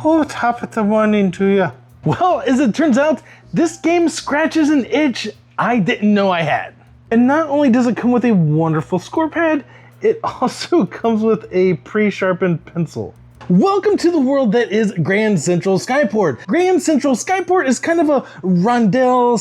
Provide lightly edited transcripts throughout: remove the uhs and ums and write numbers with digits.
What happened to running to you? Well, as it turns out, this game scratches an itch I didn't know I had. And not only does it come with a wonderful score pad, it also comes with a pre-sharpened pencil. Welcome to the world that is Grand Central Skyport. Grand Central Skyport is kind of a rondel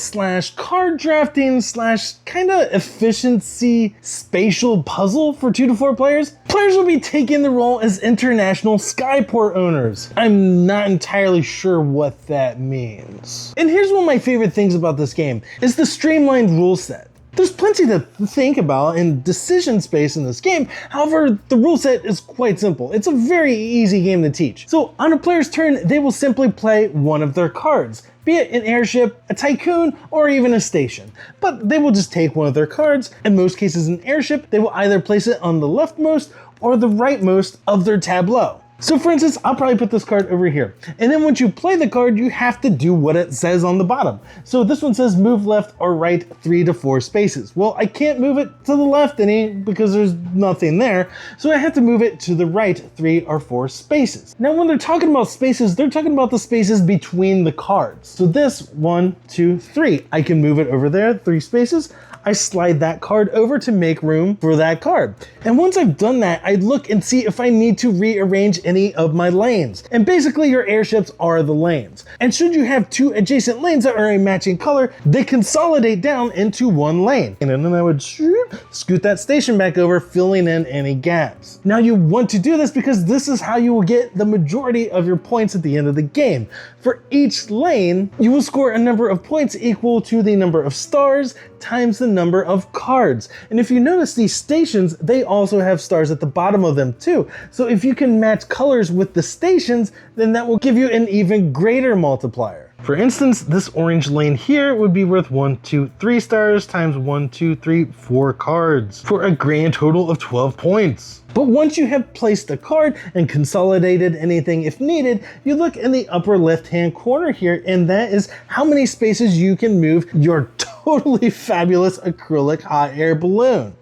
/ card drafting / kind of efficiency spatial puzzle for 2 to 4 players. Players will be taking the role as international Skyport owners. I'm not entirely sure what that means. And here's one of my favorite things about this game, is the streamlined rule set. There's plenty to think about and decision space in this game. However, the rule set is quite simple. It's a very easy game to teach. So on a player's turn, they will simply play one of their cards, be it an airship, a tycoon, or even a station. But they will just take one of their cards. In most cases, an airship, they will either place it on the leftmost or the rightmost of their tableau. So for instance, I'll probably put this card over here. And then once you play the card, you have to do what it says on the bottom. So this one says move left or right 3 to 4 spaces. Well, I can't move it to the left any because there's nothing there. So I have to move it to the right 3 or 4 spaces. Now, when they're talking about spaces, they're talking about the spaces between the cards. So this 1, 2, 3, I can move it over there 3 spaces. I slide that card over to make room for that card. And once I've done that, I look and see if I need to rearrange any of my lanes. And basically your airships are the lanes. And should you have 2 adjacent lanes that are a matching color, they consolidate down into 1 lane. And then I would scoot that station back over, filling in any gaps. Now you want to do this because this is how you will get the majority of your points at the end of the game. For each lane, you will score a number of points equal to the number of stars times the number of cards. And if you notice these stations, they also have stars at the bottom of them too. So if you can match colors with the stations, then that will give you an even greater multiplier. For instance, this orange lane here would be worth 1, 2, 3 stars times 1, 2, 3, 4 cards for a grand total of 12 points. But once you have placed a card and consolidated anything if needed, you look in the upper left-hand corner here, and that is how many spaces you can move your totally fabulous acrylic hot air balloon.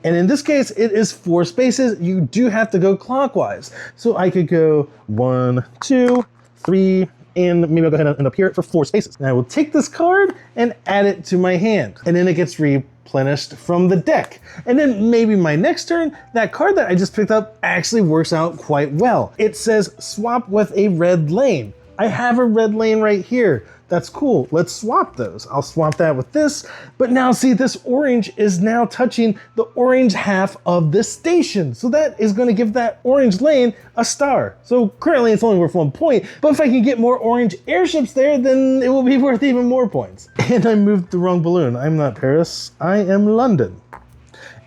And in this case, it is 4 spaces. You do have to go clockwise. So I could go 1, 2, 3, and maybe I'll go ahead and end up here for 4 spaces. And I will take this card and add it to my hand. And then it gets replenished from the deck. And then maybe my next turn, that card that I just picked up actually works out quite well. It says swap with a red lane. I have a red lane right here. That's cool. Let's swap those. I'll swap that with this. But now see, this orange is now touching the orange half of this station. So that is going to give that orange lane a star. So currently it's only worth 1 point. But if I can get more orange airships there, then it will be worth even more points. And I moved the wrong balloon. I'm not Paris. I am London.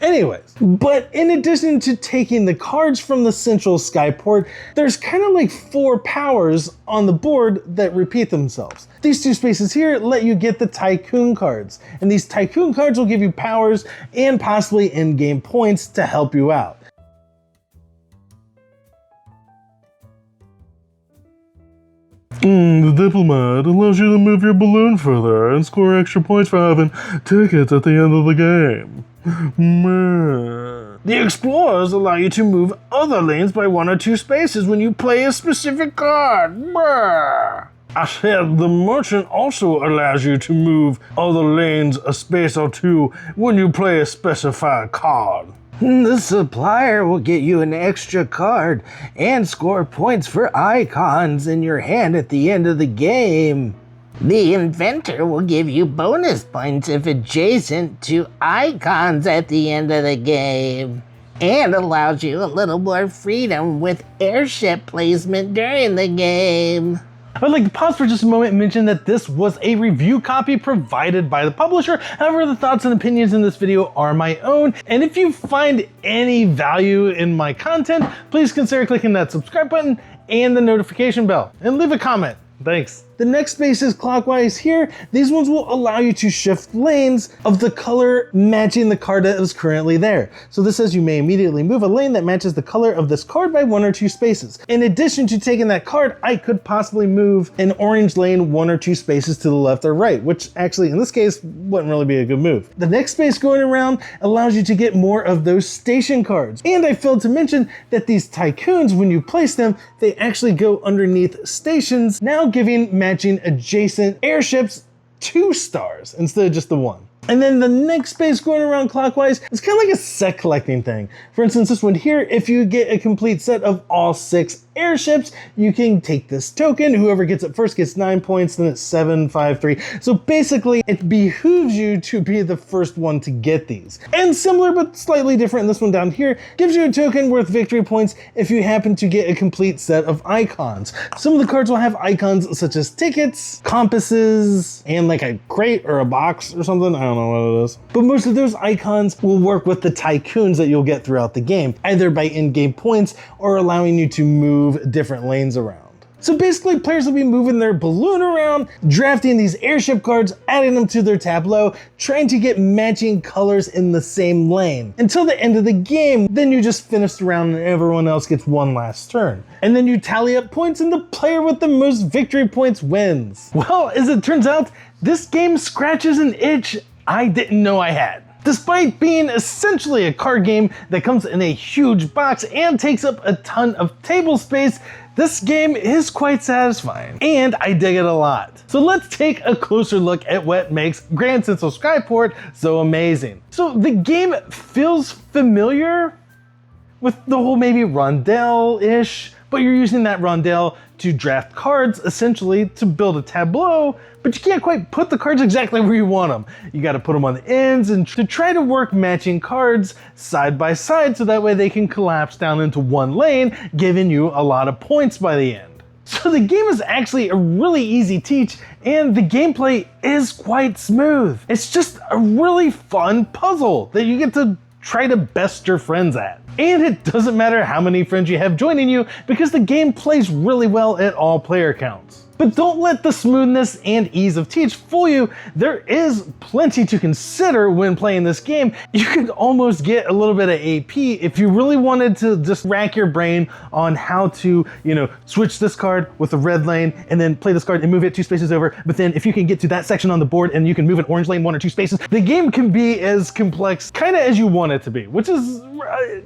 Anyways, but in addition to taking the cards from the Central Skyport, there's kind of like 4 powers on the board that repeat themselves. These 2 spaces here let you get the tycoon cards, and these tycoon cards will give you powers and possibly in-game points to help you out. The Diplomat allows you to move your balloon further and score extra points for having tickets at the end of the game. The Explorers allow you to move other lanes by 1 or 2 spaces when you play a specific card. I said the Merchant also allows you to move other lanes a space or 2 when you play a specified card. The Supplier will get you an extra card and score points for icons in your hand at the end of the game. The Inventor will give you bonus points if adjacent to icons at the end of the game, and allows you a little more freedom with airship placement during the game. I would like to pause for just a moment and mention that this was a review copy provided by the publisher. However, the thoughts and opinions in this video are my own. And if you find any value in my content, please consider clicking that subscribe button and the notification bell and leave a comment. Thanks. The next space is clockwise here. These ones will allow you to shift lanes of the color matching the card that is currently there. So this says you may immediately move a lane that matches the color of this card by 1 or 2 spaces. In addition to taking that card, I could possibly move an orange lane 1 or 2 spaces to the left or right, which actually in this case wouldn't really be a good move. The next space going around allows you to get more of those station cards. And I failed to mention that these tycoons, when you place them, they actually go underneath stations, now giving matching adjacent airships 2 stars instead of just the 1. And then the next space going around clockwise is kind of like a set collecting thing. For instance, this one here, if you get a complete set of all 6 airships, you can take this token. Whoever gets it first gets 9 points, then it's 7, 5, 3. So basically, it behooves you to be the first one to get these. And similar but slightly different, this one down here gives you a token worth victory points if you happen to get a complete set of icons. Some of the cards will have icons such as tickets, compasses, and like a crate or a box or something. I don't know what it is. But most of those icons will work with the tycoons that you'll get throughout the game, either by in-game points or allowing you to move different lanes around. So basically, players will be moving their balloon around, drafting these airship cards, adding them to their tableau, trying to get matching colors in the same lane. Until the end of the game, then you just finish the round and everyone else gets one last turn. And then you tally up points and the player with the most victory points wins. Well, as it turns out, this game scratches an itch I didn't know I had. Despite being essentially a card game that comes in a huge box and takes up a ton of table space, this game is quite satisfying, and I dig it a lot. So let's take a closer look at what makes Grand Central Skyport so amazing. So the game feels familiar with the whole maybe rondel-ish, but you're using that rondel to draft cards, essentially to build a tableau, but you can't quite put the cards exactly where you want them. You gotta put them on the ends and to try to work matching cards side by side so that way they can collapse down into one lane, giving you a lot of points by the end. So the game is actually a really easy teach and the gameplay is quite smooth. It's just a really fun puzzle that you get to try to best your friends at. And it doesn't matter how many friends you have joining you because the game plays really well at all player counts. But don't let the smoothness and ease of teach fool you. There is plenty to consider when playing this game. You could almost get a little bit of AP if you really wanted to just rack your brain on how to, switch this card with a red lane and then play this card and move it 2 spaces over. But then if you can get to that section on the board and you can move an orange lane 1 or 2 spaces, the game can be as complex kind of as you want it to be, which is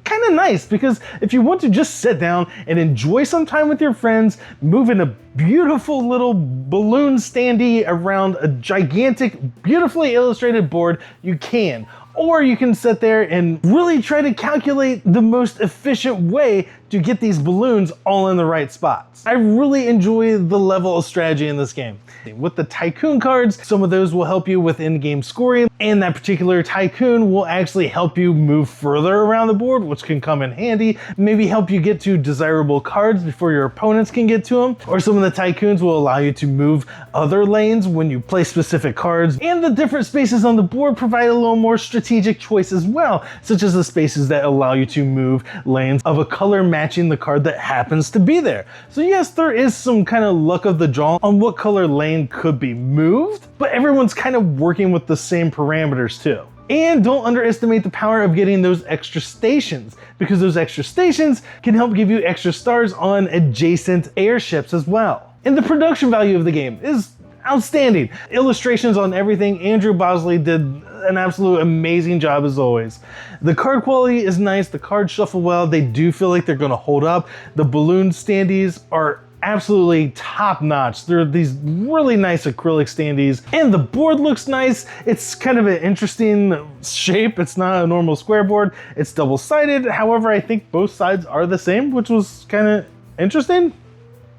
kind of nice because if you want to just sit down and enjoy some time with your friends, moving a beautiful little balloon standee around a gigantic, beautifully illustrated board, you can. Or you can sit there and really try to calculate the most efficient way to get these balloons all in the right spots. I really enjoy the level of strategy in this game. With the tycoon cards, some of those will help you with in-game scoring, and that particular tycoon will actually help you move further around the board, which can come in handy, maybe help you get to desirable cards before your opponents can get to them, or some of the tycoons will allow you to move other lanes when you play specific cards, and the different spaces on the board provide a little more strategic choice as well, such as the spaces that allow you to move lanes of a color matching the card that happens to be there. So yes, there is some kind of luck of the draw on what color lane could be moved, but everyone's kind of working with the same parameters too. And don't underestimate the power of getting those extra stations, because those extra stations can help give you extra stars on adjacent airships as well. And the production value of the game is outstanding. Illustrations on everything. Andrew Bosley did an absolute amazing job as always. The card quality is nice, the cards shuffle well, they do feel like they're gonna hold up. The balloon standees are absolutely top notch. They're these really nice acrylic standees and the board looks nice. It's kind of an interesting shape. It's not a normal square board. It's double-sided. However, I think both sides are the same, which was kind of interesting.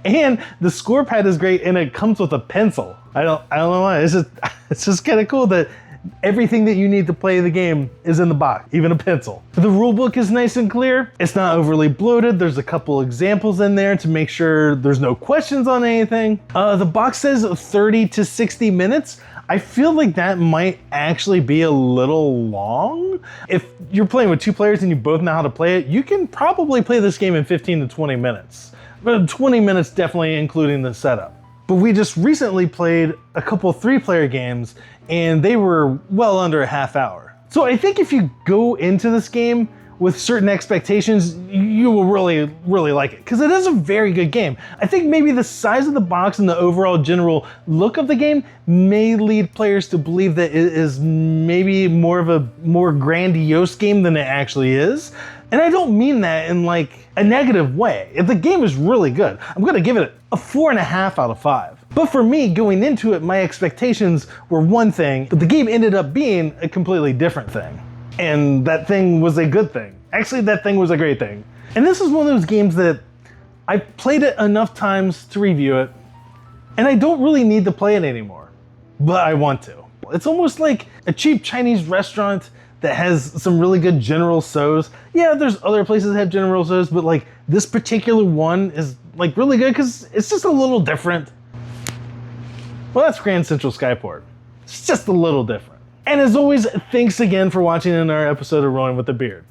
And the score pad is great and it comes with a pencil. I don't know why. It's just kind of cool that everything that you need to play the game is in the box, even a pencil. The rulebook is nice and clear. It's not overly bloated. There's a couple examples in there to make sure there's no questions on anything. The box says 30 to 60 minutes. I feel like that might actually be a little long. If you're playing with 2 players and you both know how to play it, you can probably play this game in 15 to 20 minutes. But 20 minutes definitely including the setup. But we just recently played a couple 3-player games and they were well under a half hour. So I think if you go into this game with certain expectations, you will really, really like it, because it is a very good game. I think maybe the size of the box and the overall general look of the game may lead players to believe that it is maybe more of a more grandiose game than it actually is. And I don't mean that in like a negative way. If the game is really good, I'm gonna give it a 4.5 out of 5. But for me, going into it, my expectations were one thing, but the game ended up being a completely different thing. And that thing was a good thing. Actually, that thing was a great thing. And this is one of those games that I played it enough times to review it, and I don't really need to play it anymore, but I want to. It's almost like a cheap Chinese restaurant that has some really good General Tso's. Yeah, there's other places that have General Tso's, but like this particular one is like really good because it's just a little different. Well, that's Grand Central Skyport. It's just a little different. And as always, thanks again for watching another episode of Rolling with the Beard.